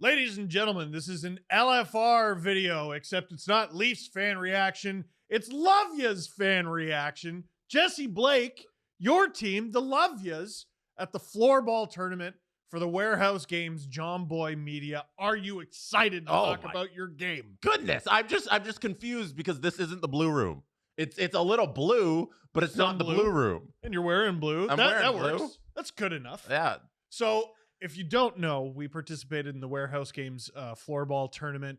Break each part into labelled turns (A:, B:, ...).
A: Ladies and gentlemen, this is an LFR video, except it's not Leafs fan reaction. It's Lovyas fan reaction. Jesse Blake, your team, the Lovyas, at the floorball tournament for the Warehouse Games John Boy Media. Are you excited to talk about your game?
B: Goodness, I'm just confused because this isn't the blue room. It's a little blue, but it's not the blue room.
A: And you're wearing blue.
B: I'm
A: that
B: wearing
A: works.
B: blue.
A: That's good enough.
B: Yeah.
A: So if you don't know, we participated in the Warehouse Games floorball tournament.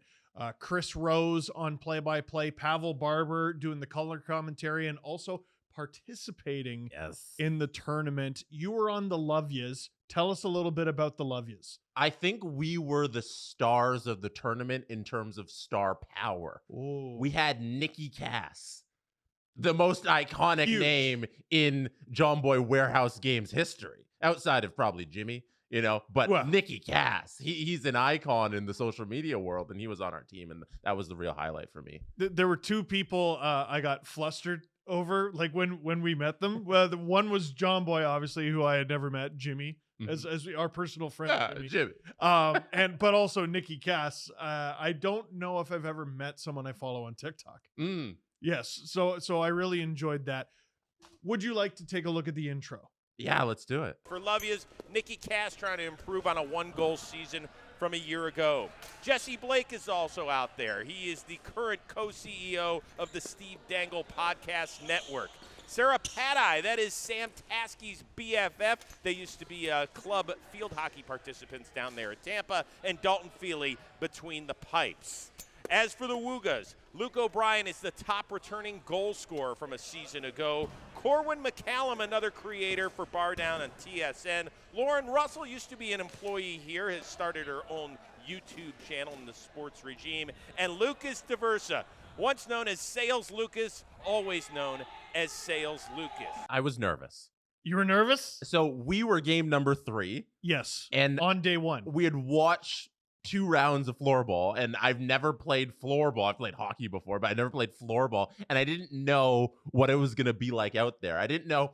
A: Chris Rose on play-by-play, Pavel Barber doing the color commentary, and also participating in the tournament. You were on the Lovyas. Tell us a little bit about the Lovyas.
B: I think we were the stars of the tournament in terms of star power.
A: Ooh.
B: We had Nikki Cass, the most iconic name in John Boy Warehouse Games history, outside of probably Jimmy. But Nikki Cass, he's an icon in the social media world, and he was on our team, and that was the real highlight for me.
A: There were two people I got flustered over, like when we met them. Well, the one was John Boy, obviously, who I had never met, Jimmy, as our personal friend.
B: Jimmy.
A: But also Nikki Cass. I don't know if I've ever met someone I follow on TikTok. Yes, so I really enjoyed that. Would you like to take a look at the intro?
B: Yeah, let's do it.
C: For Lovyas, Nikki Cass trying to improve on a one-goal season from a year ago. Jesse Blake is also out there. He is the current co-CEO of the Steve Dangle Podcast Network. Sarah Padai, that is Sam Taski's BFF. They used to be club field hockey participants down there at Tampa, and Dalton Feely between the pipes. As for the Woogas, Luke O'Brien is the top returning goal scorer from a season ago. Corwin McCallum, another creator for Bar Down and TSN. Lauren Russell used to be an employee here, has started her own YouTube channel in the sports regime. And Lucas Diversa, once known as Sales Lucas, always known as Sales Lucas.
B: I was nervous.
A: You were nervous?
B: So we were game number 3.
A: Yes.
B: And
A: on day 1.
B: We had watched 2 rounds of floorball, and I've never played floorball. I've played hockey before, but I never played floorball, and I didn't know what it was going to be like out there. I didn't know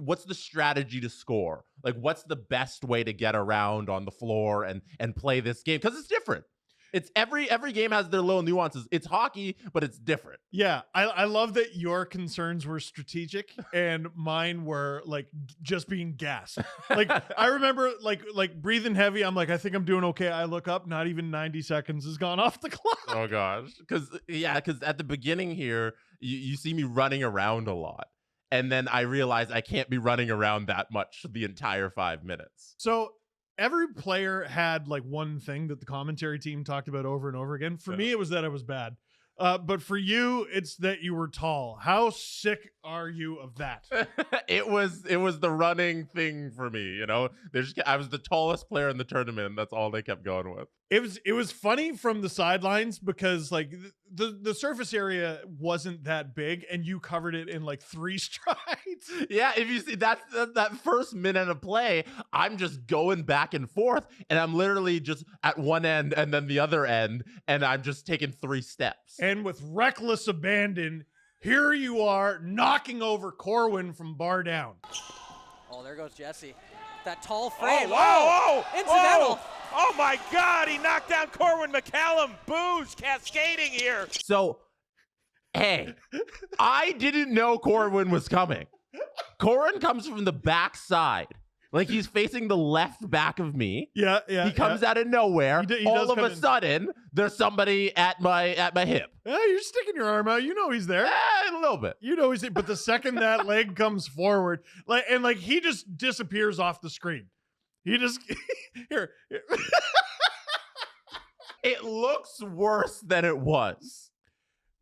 B: what's the strategy to score? Like, what's the best way to get around on the floor and play this game? Because it's different. It's every game has their little nuances. It's hockey, but it's different.
A: Yeah, I love that your concerns were strategic and mine were like just being gassed. Like I remember like breathing heavy. I'm like, I think I'm doing okay. I look up, not even 90 seconds has gone off the clock.
B: Oh gosh, because at the beginning here, you see me running around a lot. And then I realized I can't be running around that much the entire 5 minutes.
A: So every player had like one thing that the commentary team talked about over and over again. For me, it was that I was bad. But for you, it's that you were tall. How sick are you of that?
B: It was the running thing for me. I was the tallest player in the tournament, and that's all they kept going with.
A: It was funny from the sidelines because like the surface area wasn't that big, and you covered it in like 3 strides.
B: Yeah, if you see that first minute of play, I'm just going back and forth, and I'm literally just at one end and then the other end, and I'm just taking 3 steps.
A: And with reckless abandon, here you are knocking over Corwin from Bar Down.
D: Oh, there goes Jesse. That tall frame.
C: Oh, whoa.
D: Incidental.
C: Oh my God, he knocked down Corwin McCallum. Booze cascading here.
B: So, hey, I didn't know Corwin was coming. Corwin comes from the backside. Like he's facing the left back of me.
A: Yeah.
B: He comes out of nowhere. He all of a sudden, there's somebody at my hip.
A: Yeah, you're sticking your arm out. You know he's there.
B: A little bit.
A: You know he's there. But the second that leg comes forward, he just disappears off the screen. He just here.
B: It looks worse than it was.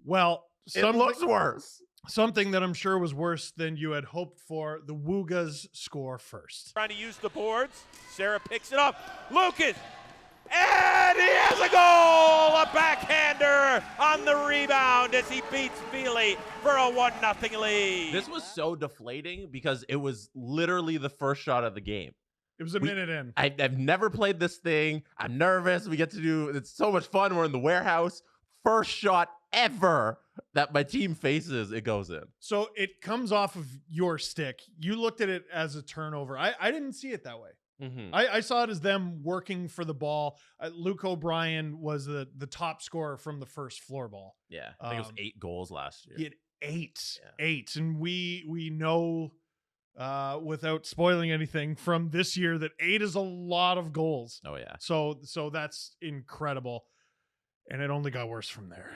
A: Well,
B: it looks worse.
A: Something that I'm sure was worse than you had hoped for. The Woogas score first.
C: Trying to use the boards. Sarah picks it up. Lucas. And he has a goal! A backhander on the rebound as he beats Feely for a 1-0 lead.
B: This was so deflating because it was literally the first shot of the game.
A: It was a minute in.
B: I've never played this thing. I'm nervous. It's so much fun. We're in the warehouse. First shot ever that my team faces, it goes in.
A: So it comes off of your stick. You looked at it as a turnover. I didn't see it that way. I saw it as them working for the ball. Luke O'Brien was the top scorer from the first floor ball.
B: Yeah, I think it was 8 goals last year.
A: He had eight, and we know without spoiling anything from this year that 8 is a lot of goals.
B: Oh yeah.
A: So that's incredible, and it only got worse from there.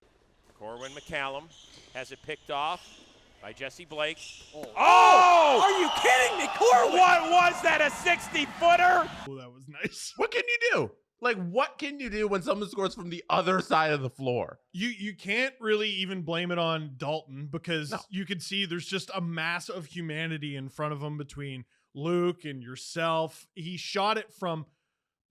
C: Corwin McCallum has it picked off by Jesse Blake.
D: Oh! Are you kidding me, Corwin?
C: What was that, a 60-footer?
A: Oh, that was nice.
B: What can you do? Like, what can you do when someone scores from the other side of the floor?
A: You can't really even blame it on Dalton because
B: No.
A: you can see there's just a mass of humanity in front of him between Luke and yourself. He shot it from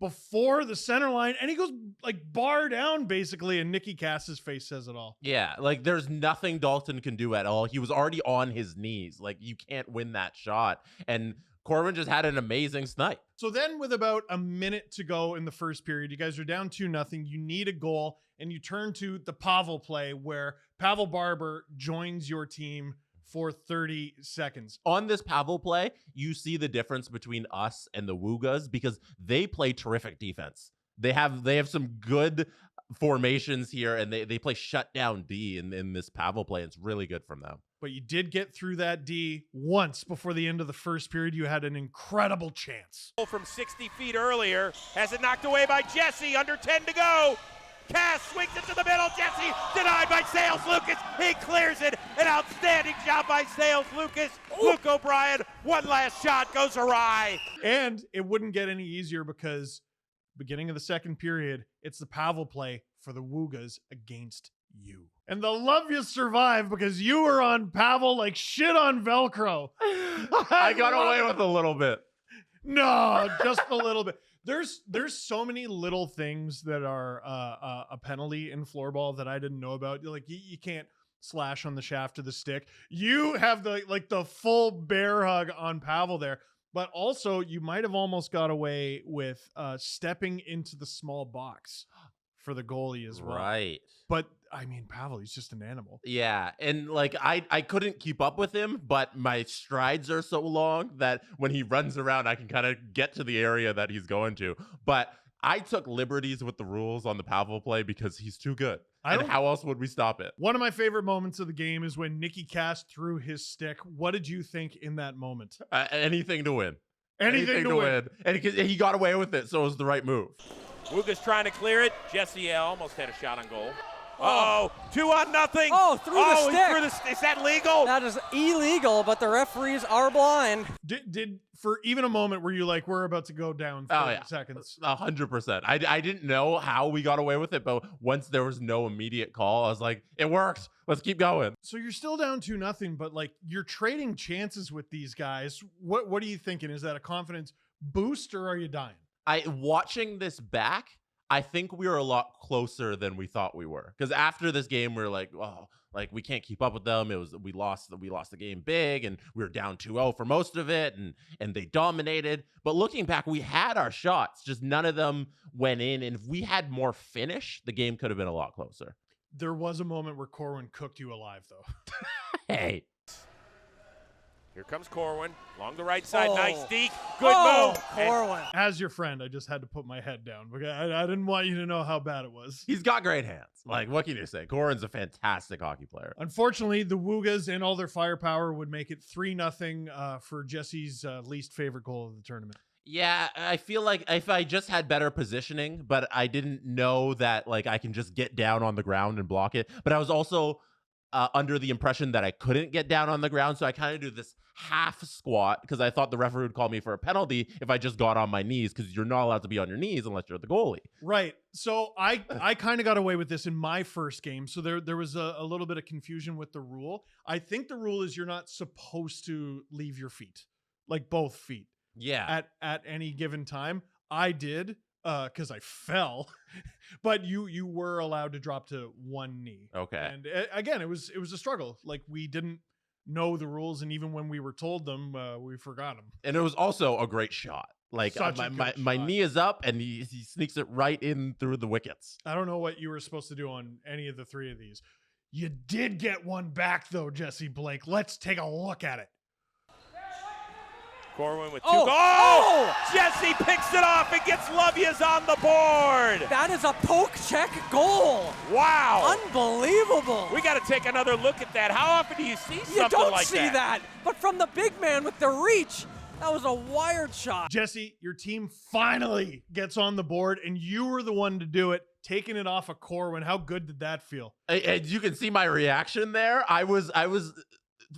A: before the center line and he goes like bar down basically, and Nicky Cass's face says it all.
B: Yeah, like there's nothing Dalton can do at all. He was already on his knees. Like, you can't win that shot. And Corwin just had an amazing snipe.
A: So then with about a minute to go in the first period, you guys are down 2-0. You need a goal and you turn to the Pavel play where Pavel Barber joins your team for 30 seconds.
B: On this Pavel play, you see the difference between us and the Woogas because they play terrific defense. They have some good formations here, and they play shutdown D in this Pavel play. It's really good from them.
A: But you did get through that D once before the end of the first period. You had an incredible chance.
C: From 60 feet earlier, has it knocked away by Jesse, under 10 to go. Cass swings it to the middle. Jesse denied by Sales Lucas. He clears it. An outstanding job by Sales Lucas. Luke O'Brien, one last shot goes awry.
A: And it wouldn't get any easier because beginning of the second period, it's the Pavel play for the Woogas against you. And the love you survive because you were on Pavel like shit on Velcro.
B: I got away with a little bit.
A: No, just a little bit. There's so many little things that are a penalty in floorball that I didn't know about. Like you can't slash on the shaft of the stick. You have the full bear hug on Pavel there, but also you might have almost got away with stepping into the small box for the goalie as well.
B: Right.
A: But I mean, Pavel, he's just an animal.
B: Yeah, and like I couldn't keep up with him, but my strides are so long that when he runs around, I can kind of get to the area that he's going to. But I took liberties with the rules on the Pavel play because he's too good. And how else would we stop it?
A: One of my favorite moments of the game is when Nicky Cass threw his stick. What did you think in that moment?
B: Anything to win.
A: Anything to win.
B: And he got away with it, so it was the right move.
C: Wooga's trying to clear it. Jesse almost had a shot on goal. Oh, 2-0.
D: Oh, through the stick.
C: Is that legal?
D: That is illegal, but the referees are blind.
A: Did for even a moment were you like, we're about to go down for seconds?
B: 100%. I didn't know how we got away with it, but once there was no immediate call, I was like, it works. Let's keep going.
A: So you're still down 2-0, but like you're trading chances with these guys. What are you thinking? Is that a confidence boost or are you dying?
B: Watching this back, I think we were a lot closer than we thought we were. Because after this game, we were like, oh, like we can't keep up with them. We lost the game big, and we were down 2-0 for most of it, and they dominated. But looking back, we had our shots, just none of them went in. And if we had more finish, the game could have been a lot closer.
A: There was a moment where Corwin cooked you alive, though.
B: Hey.
C: Here comes Corwin, along the right side,
D: Oh.
C: nice deke, good move. And
D: Corwin.
A: As your friend, I just had to put my head down because I didn't want you to know how bad it was.
B: He's got great hands. Like, what can you say? Corwin's a fantastic hockey player.
A: Unfortunately, the Woogas and all their firepower would make it 3-0 for Jesse's least favorite goal of the tournament.
B: Yeah, I feel like if I just had better positioning, but I didn't know that like I can just get down on the ground and block it. But I was also under the impression that I couldn't get down on the ground, so I kind of do this half squat because I thought the referee would call me for a penalty if I just got on my knees, because you're not allowed to be on your knees unless you're the goalie.
A: Right. So I kind of got away with this in my first game. So there was a little bit of confusion with the rule. I think the rule is you're not supposed to leave your feet, like both feet.
B: Yeah.
A: At any given time. I did because I fell, but you were allowed to drop to one knee.
B: Okay.
A: And again, it was a struggle. Like we didn't know the rules, and even when we were told them, we forgot them.
B: And it was also a great shot. Like
A: Such a good
B: my
A: shot.
B: knee is up, and he sneaks it right in through the wickets.
A: I don't know what you were supposed to do on any of the three of these. You did get one back though, Jesse Blake. Let's take a look at it.
C: Corwin with two
D: Oh!
C: goals.
D: Oh!
C: Jesse picks it off and gets Lovias on the board.
D: That is a poke check goal.
C: Wow.
D: Unbelievable.
C: We got to take another look at that. How often do you see something
D: You don't
C: like
D: see
C: that?
D: that. But from the big man with the reach, that was a wired shot.
A: Jesse, your team finally gets on the board, and you were the one to do it, taking it off of Corwin. How good did that feel?
B: And you can see my reaction there. I was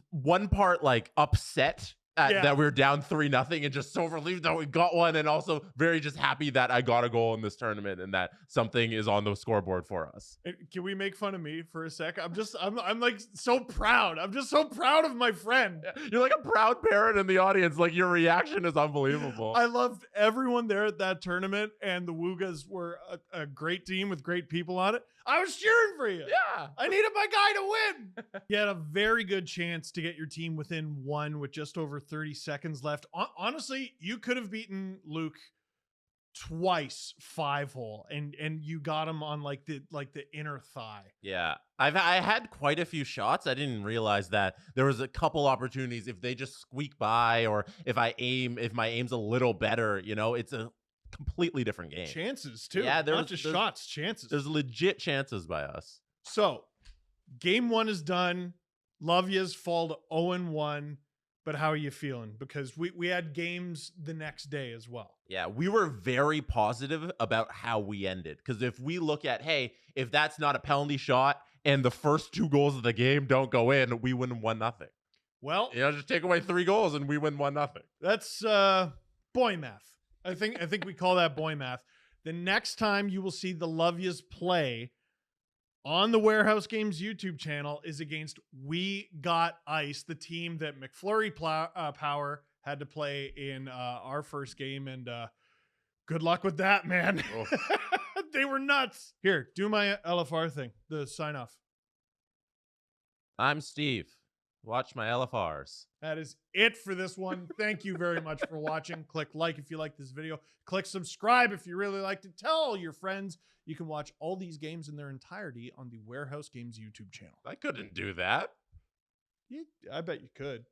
B: one part like upset that we were down 3-0 and just so relieved that we got one, and also very just happy that I got a goal in this tournament and that something is on the scoreboard for us.
A: Can we make fun of me for a sec? I'm like so proud. I'm just so proud of my friend.
B: You're like a proud parent in the audience. Like your reaction is unbelievable.
A: I loved everyone there at that tournament, and the Woogas were a great team with great people on it. I was cheering for you.
B: Yeah.
A: I needed my guy to win. You had a very good chance to get your team within one with just over 30 seconds left. Honestly, you could have beaten Luke twice 5-hole, and you got him on like the inner thigh.
B: Yeah. I had quite a few shots. I didn't realize that there was a couple opportunities. If they just squeak by, or if my aim's a little better, it's a completely different game.
A: Chances too.
B: Yeah,
A: not just shots, chances.
B: There's legit chances by us.
A: So, game 1 is done. Lovias fall to 0-1. But how are you feeling? Because we had games the next day as well.
B: Yeah, we were very positive about how we ended. Because if we look at, hey, if that's not a penalty shot and the first 2 goals of the game don't go in, we win 1-0.
A: Well,
B: just take away 3 goals and we win 1-0.
A: That's boy math. I think we call that boy math. The next time you will see the Lovias play on the Warehouse Games YouTube channel is against We Got Ice, the team that McFlurry Power had to play in our first game. And good luck with that, man.
B: Oh.
A: They were nuts. Here, do my LFR thing, the sign off.
B: I'm Steve. Watch my LFRs.
A: That is it for this one. Thank you very much for watching. Click like if you like this video. Click subscribe if you really liked it. Tell all your friends. You can watch all these games in their entirety on the Warehouse Games YouTube channel.
B: I couldn't do that.
A: I bet you could.